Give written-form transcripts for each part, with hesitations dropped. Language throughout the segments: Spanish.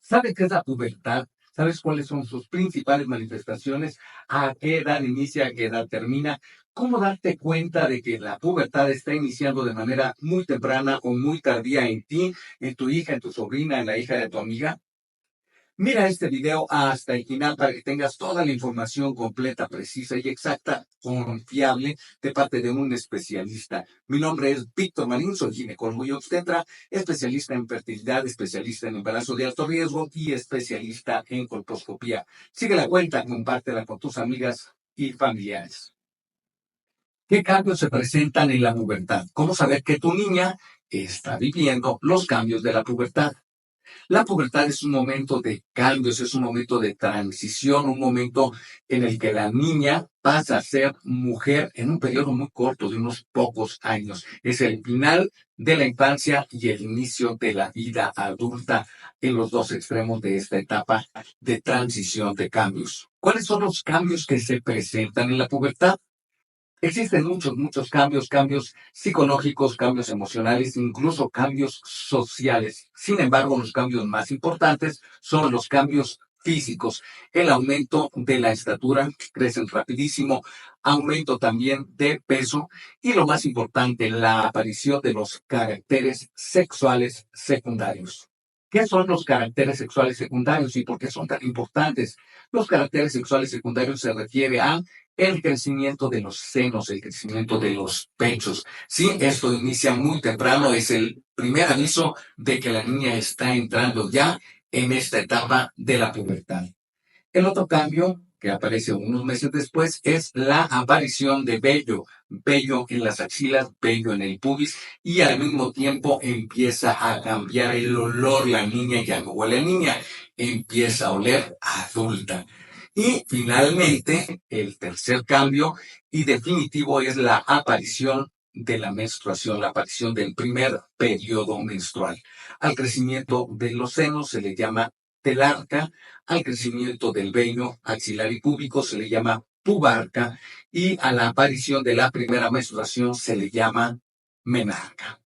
¿Sabes qué es la pubertad? ¿Sabes cuáles son sus principales manifestaciones? ¿A qué edad inicia? ¿A qué edad termina? ¿Cómo darte cuenta de que la pubertad está iniciando de manera muy temprana o muy tardía en ti, en tu hija, en tu sobrina, en la hija de tu amiga? Mira este video hasta el final para que tengas toda la información completa, precisa y exacta, confiable, de parte de un especialista. Mi nombre es Víctor Marín, soy ginecólogo y obstetra, especialista en fertilidad, especialista en embarazo de alto riesgo y especialista en colposcopía. Sigue la cuenta, compártela con tus amigas y familiares. ¿Qué cambios se presentan en la pubertad? ¿Cómo saber que tu niña está viviendo los cambios de la pubertad? La pubertad es un momento de cambios, es un momento de transición, un momento en el que la niña pasa a ser mujer en un periodo muy corto, de unos pocos años. Es el final de la infancia y el inicio de la vida adulta en los dos extremos de esta etapa de transición de cambios. ¿Cuáles son los cambios que se presentan en la pubertad? Existen muchos cambios, cambios psicológicos, cambios emocionales, incluso cambios sociales. Sin embargo, los cambios más importantes son los cambios físicos. El aumento de la estatura, que crecen rapidísimo, aumento también de peso y lo más importante, la aparición de los caracteres sexuales secundarios. ¿Qué son los caracteres sexuales secundarios y por qué son tan importantes? Los caracteres sexuales secundarios se refiere a el crecimiento de los senos, el crecimiento de los pechos. Sí, esto inicia muy temprano, es el primer aviso de que la niña está entrando ya en esta etapa de la pubertad. El otro cambio que aparece unos meses después es la aparición de vello, vello en las axilas, vello en el pubis y al mismo tiempo empieza a cambiar el olor, la niña ya no huele a niña, empieza a oler adulta. Y finalmente, el tercer cambio y definitivo es la aparición de la menstruación, la aparición del primer periodo menstrual. Al crecimiento de los senos se le llama telarca, al crecimiento del vello axilar y púbico se le llama pubarca y a la aparición de la primera menstruación se le llama menarca.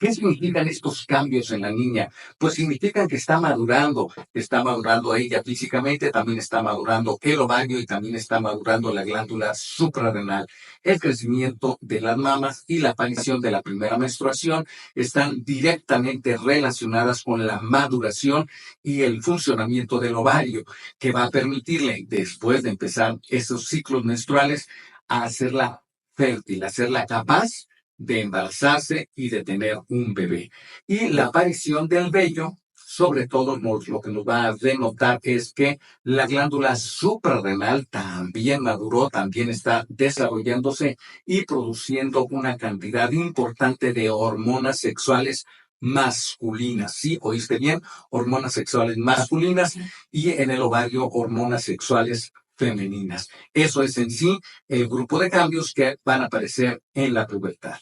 ¿Qué significan estos cambios en la niña? Pues significan que está madurando ella físicamente, también está madurando el ovario y también está madurando la glándula suprarrenal. El crecimiento de las mamas y la aparición de la primera menstruación están directamente relacionadas con la maduración y el funcionamiento del ovario, que va a permitirle, después de empezar esos ciclos menstruales, a hacerla fértil, hacerla capaz de embarazarse y de tener un bebé. Y la aparición del vello, sobre todo lo que nos va a denotar es que la glándula suprarrenal también maduró, también está desarrollándose y produciendo una cantidad importante de hormonas sexuales masculinas. Sí, oíste bien, hormonas sexuales masculinas y en el ovario hormonas sexuales femeninas. Eso es en sí el grupo de cambios que van a aparecer en la pubertad.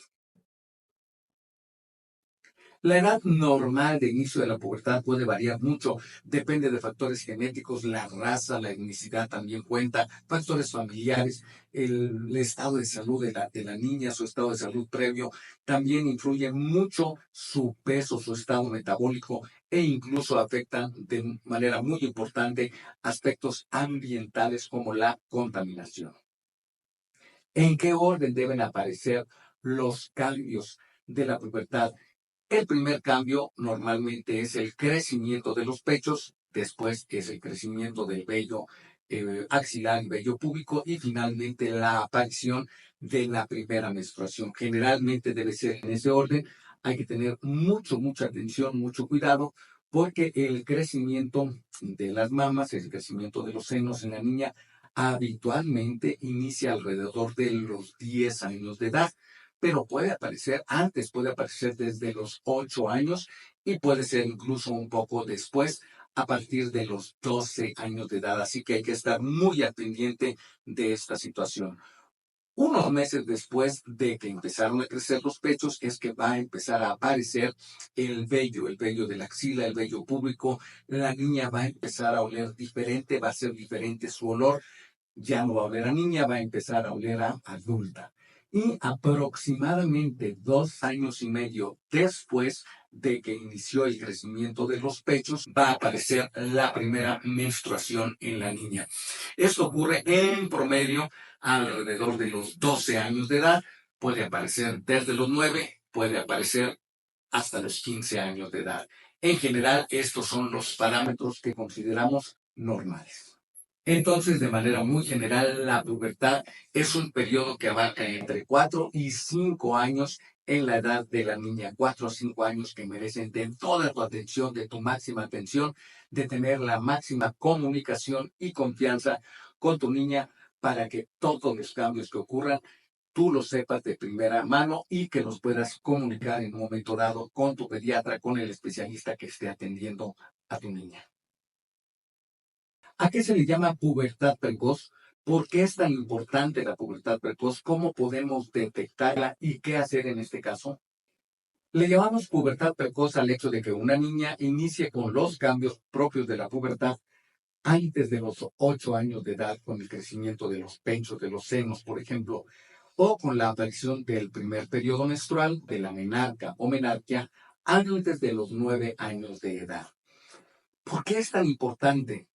La edad normal de inicio de la pubertad puede variar mucho, depende de factores genéticos, la raza, la etnicidad también cuenta, factores familiares, el estado de salud de la niña, su estado de salud previo, también influye mucho su peso, su estado metabólico e incluso afectan de manera muy importante aspectos ambientales como la contaminación. ¿En qué orden deben aparecer los cambios de la pubertad? El primer cambio normalmente es el crecimiento de los pechos, después es el crecimiento del vello axilar y vello púbico y finalmente la aparición de la primera menstruación. Generalmente debe ser en ese orden. Hay que tener mucha atención, mucho cuidado, porque el crecimiento de las mamas, el crecimiento de los senos en la niña, habitualmente inicia alrededor de los 10 años de edad, pero puede aparecer antes, puede aparecer desde los 8 años y puede ser incluso un poco después, a partir de los 12 años de edad. Así que hay que estar muy al pendiente de esta situación. Unos meses después de que empezaron a crecer los pechos es que va a empezar a aparecer el vello de la axila, el vello púbico. La niña va a empezar a oler diferente, va a ser diferente su olor, ya no va a oler a niña, va a empezar a oler a adulta. Y aproximadamente 2 años y medio después de que inició el crecimiento de los pechos, va a aparecer la primera menstruación en la niña. Esto ocurre en promedio alrededor de los 12 años de edad, puede aparecer desde los 9, puede aparecer hasta los 15 años de edad. En general, estos son los parámetros que consideramos normales. Entonces, de manera muy general, la pubertad es un periodo que abarca entre 4 y 5 años en la edad de la niña. 4 a 5 años que merecen de toda tu atención, de tu máxima atención, de tener la máxima comunicación y confianza con tu niña para que todos los cambios que ocurran tú lo sepas de primera mano y que los puedas comunicar en un momento dado con tu pediatra, con el especialista que esté atendiendo a tu niña. ¿A qué se le llama pubertad precoz? ¿Por qué es tan importante la pubertad precoz? ¿Cómo podemos detectarla y qué hacer en este caso? Le llamamos pubertad precoz al hecho de que una niña inicie con los cambios propios de la pubertad antes de los 8 años de edad, con el crecimiento de los pechos, de los senos, por ejemplo, o con la aparición del primer periodo menstrual, de la menarca o menarquia, antes de los 9 años de edad. ¿Por qué es tan importante?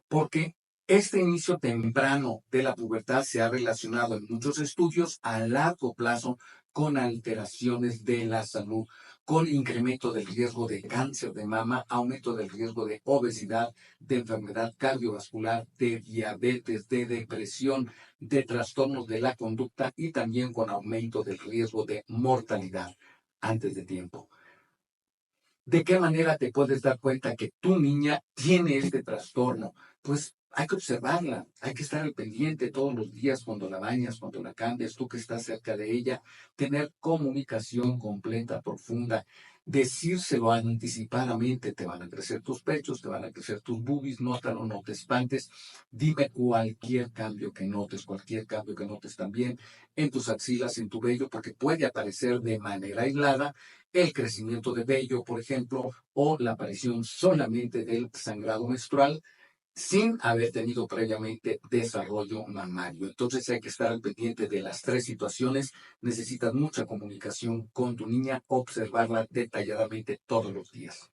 Porque este inicio temprano de la pubertad se ha relacionado en muchos estudios a largo plazo con alteraciones de la salud, con incremento del riesgo de cáncer de mama, aumento del riesgo de obesidad, de enfermedad cardiovascular, de diabetes, de depresión, de trastornos de la conducta y también con aumento del riesgo de mortalidad antes de tiempo. ¿De qué manera te puedes dar cuenta que tu niña tiene este trastorno? Pues hay que observarla, hay que estar al pendiente todos los días cuando la bañas, cuando la cambias, tú que estás cerca de ella, tener comunicación completa, profunda, decírselo anticipadamente, te van a crecer tus pechos, te van a crecer tus boobies, nótalo, no te espantes, dime cualquier cambio que notes también en tus axilas, en tu vello, porque puede aparecer de manera aislada el crecimiento de vello, por ejemplo, o la aparición solamente del sangrado menstrual sin haber tenido previamente desarrollo mamario. Entonces hay que estar al pendiente de las tres situaciones. Necesitas mucha comunicación con tu niña, observarla detalladamente todos los días.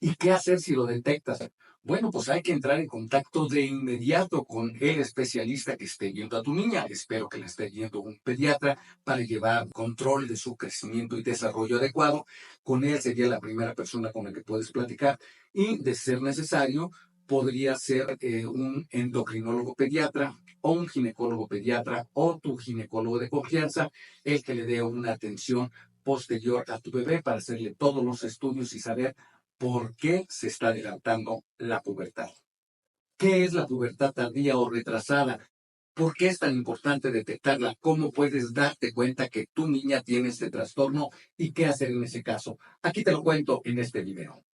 ¿Y qué hacer si lo detectas? Bueno, pues hay que entrar en contacto de inmediato con el especialista que esté viendo a tu niña. Espero que la esté viendo un pediatra para llevar control de su crecimiento y desarrollo adecuado. Con él sería la primera persona con la que puedes platicar y, de ser necesario, podría ser un endocrinólogo pediatra o un ginecólogo pediatra o tu ginecólogo de confianza, el que le dé una atención posterior a tu bebé para hacerle todos los estudios y saber por qué se está adelantando la pubertad. ¿Qué es la pubertad tardía o retrasada? ¿Por qué es tan importante detectarla? ¿Cómo puedes darte cuenta que tu niña tiene este trastorno y qué hacer en ese caso? Aquí te lo cuento en este video.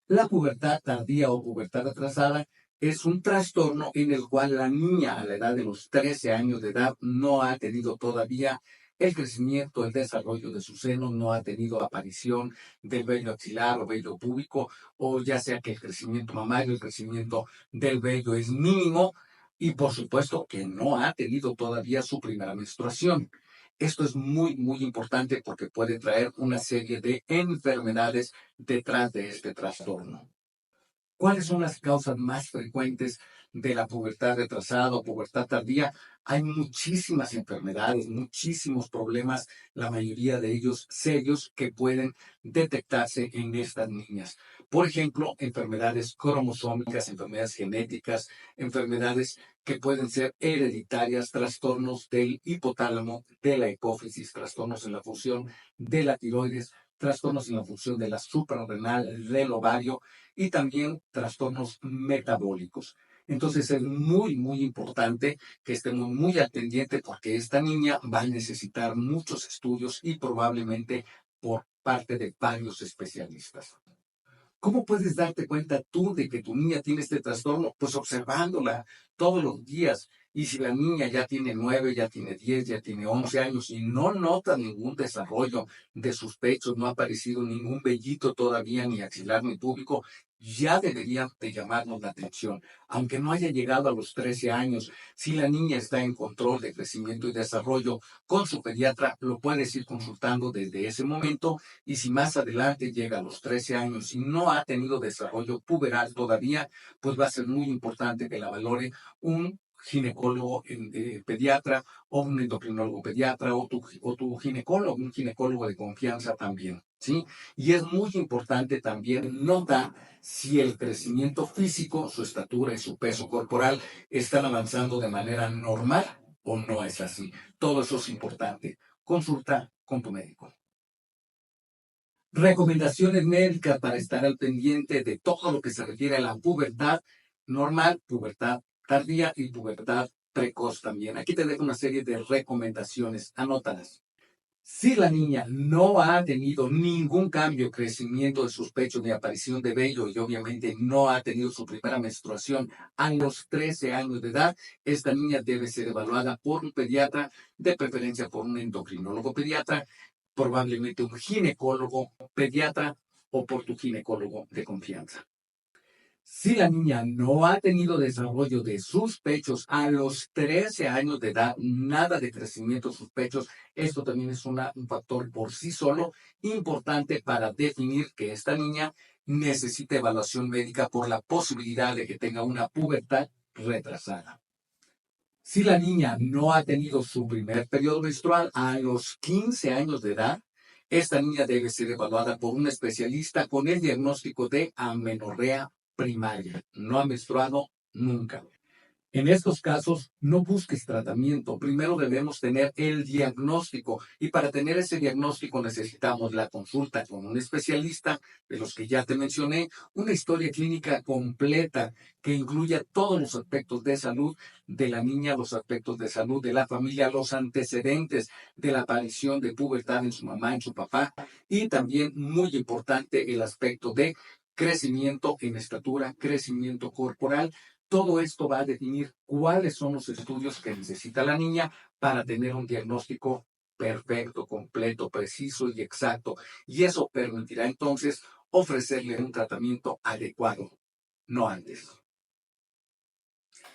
La pubertad tardía o pubertad atrasada es un trastorno en el cual la niña a la edad de los 13 años de edad no ha tenido todavía el crecimiento, el desarrollo de su seno, no ha tenido aparición del vello axilar o vello púbico, o ya sea que el crecimiento mamario, el crecimiento del vello es mínimo, y por supuesto que no ha tenido todavía su primera menstruación. Esto es muy, muy importante porque puede traer una serie de enfermedades detrás de este trastorno. ¿Cuáles son las causas más frecuentes de la pubertad retrasada o pubertad tardía? Hay muchísimas enfermedades, muchísimos problemas, la mayoría de ellos serios, que pueden detectarse en estas niñas. Por ejemplo, enfermedades cromosómicas, enfermedades genéticas, enfermedades que pueden ser hereditarias, trastornos del hipotálamo, de la hipófisis, trastornos en la función de la tiroides, trastornos en la función de la suprarrenal, del ovario, y también trastornos metabólicos. Entonces es muy, muy importante que estemos muy al pendiente porque esta niña va a necesitar muchos estudios y probablemente por parte de varios especialistas. ¿Cómo puedes darte cuenta tú de que tu niña tiene este trastorno? Pues observándola todos los días. Y si la niña ya tiene 9, ya tiene 10, ya tiene 11 años y no nota ningún desarrollo de sus pechos, no ha aparecido ningún vellito todavía, ni axilar ni púbico, ya debería de llamarnos la atención. Aunque no haya llegado a los 13 años, si la niña está en control de crecimiento y desarrollo con su pediatra, lo puedes ir consultando desde ese momento. Y si más adelante llega a los 13 años y no ha tenido desarrollo puberal todavía, pues va a ser muy importante que la valore un ginecólogo pediatra o un endocrinólogo pediatra o tu ginecólogo, un ginecólogo de confianza también, ¿sí? Y es muy importante también notar si el crecimiento físico, su estatura y su peso corporal están avanzando de manera normal o no es así. Todo eso es importante. Consulta con tu médico. Recomendaciones médicas para estar al pendiente de todo lo que se refiere a la pubertad normal, pubertad tardía y pubertad precoz también. Aquí te dejo una serie de recomendaciones, anótalas. Si la niña no ha tenido ningún cambio, crecimiento de sus pechos ni aparición de vello y obviamente no ha tenido su primera menstruación a los 13 años de edad, esta niña debe ser evaluada por un pediatra, de preferencia por un endocrinólogo pediatra, probablemente un ginecólogo pediatra o por tu ginecólogo de confianza. Si la niña no ha tenido desarrollo de sus pechos a los 13 años de edad, nada de crecimiento de sus pechos, esto también es un factor por sí solo importante para definir que esta niña necesita evaluación médica por la posibilidad de que tenga una pubertad retrasada. Si la niña no ha tenido su primer periodo menstrual a los 15 años de edad, esta niña debe ser evaluada por un especialista con el diagnóstico de amenorrea primaria. No ha menstruado nunca. En estos casos, no busques tratamiento. Primero debemos tener el diagnóstico y para tener ese diagnóstico necesitamos la consulta con un especialista de los que ya te mencioné, una historia clínica completa que incluya todos los aspectos de salud de la niña, los aspectos de salud de la familia, los antecedentes de la aparición de pubertad en su mamá, en su papá y también muy importante el aspecto de crecimiento en estatura, crecimiento corporal. Todo esto va a definir cuáles son los estudios que necesita la niña para tener un diagnóstico perfecto, completo, preciso y exacto. Y eso permitirá entonces ofrecerle un tratamiento adecuado, no antes.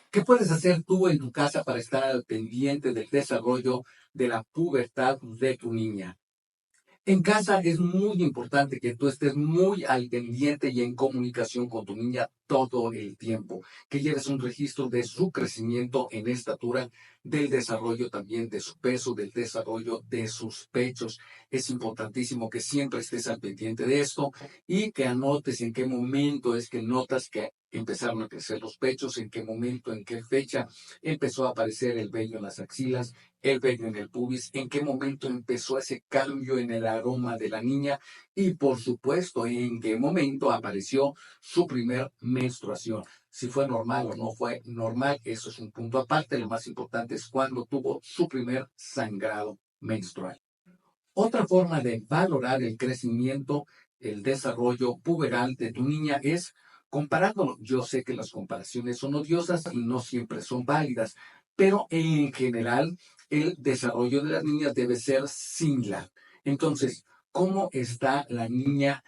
¿Qué puedes hacer tú en tu casa para estar al pendiente del desarrollo de la pubertad de tu niña? En casa es muy importante que tú estés muy al pendiente y en comunicación con tu niña todo el tiempo, que lleves un registro de su crecimiento en estatura, del desarrollo también de su peso, del desarrollo de sus pechos. Es importantísimo que siempre estés al pendiente de esto y que anotes en qué momento es que notas que empezaron a crecer los pechos, en qué momento, en qué fecha empezó a aparecer el vello en las axilas, el vello en el pubis, en qué momento empezó ese cambio en el aroma de la niña y por supuesto en qué momento apareció su primer menstruación. Si fue normal o no fue normal, eso es un punto aparte. Lo más importante es cuando tuvo su primer sangrado menstrual. Otra forma de valorar el crecimiento, el desarrollo puberal de tu niña es comparándolo. Yo sé que las comparaciones son odiosas y no siempre son válidas, pero en general el desarrollo de las niñas debe ser similar. Entonces, ¿cómo está la niña,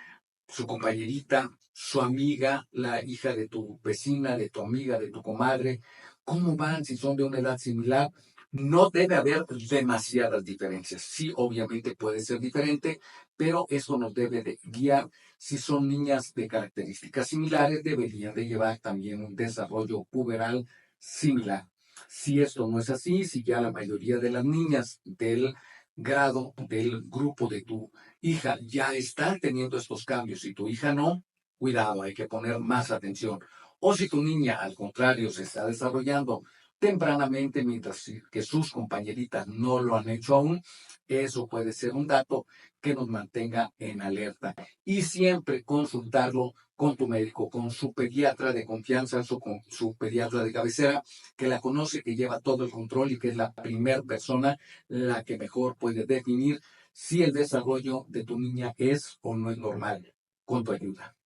su compañerita, su amiga, la hija de tu vecina, de tu amiga, de tu comadre? ¿Cómo van si son de una edad similar? No debe haber demasiadas diferencias. Sí, obviamente puede ser diferente, pero eso nos debe de guiar. Si son niñas de características similares, deberían de llevar también un desarrollo puberal similar. Si esto no es así, si ya la mayoría de las niñas del grado, del grupo de tu hija ya están teniendo estos cambios y tu hija no, cuidado, hay que poner más atención. O si tu niña, al contrario, se está desarrollando tempranamente, mientras que sus compañeritas no lo han hecho aún, eso puede ser un dato que nos mantenga en alerta. Y siempre consultarlo con tu médico, con su pediatra de confianza, con su pediatra de cabecera, que la conoce, que lleva todo el control y que es la primera persona la que mejor puede definir si el desarrollo de tu niña es o no es normal. Con tu ayuda,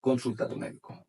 consulta a tu médico.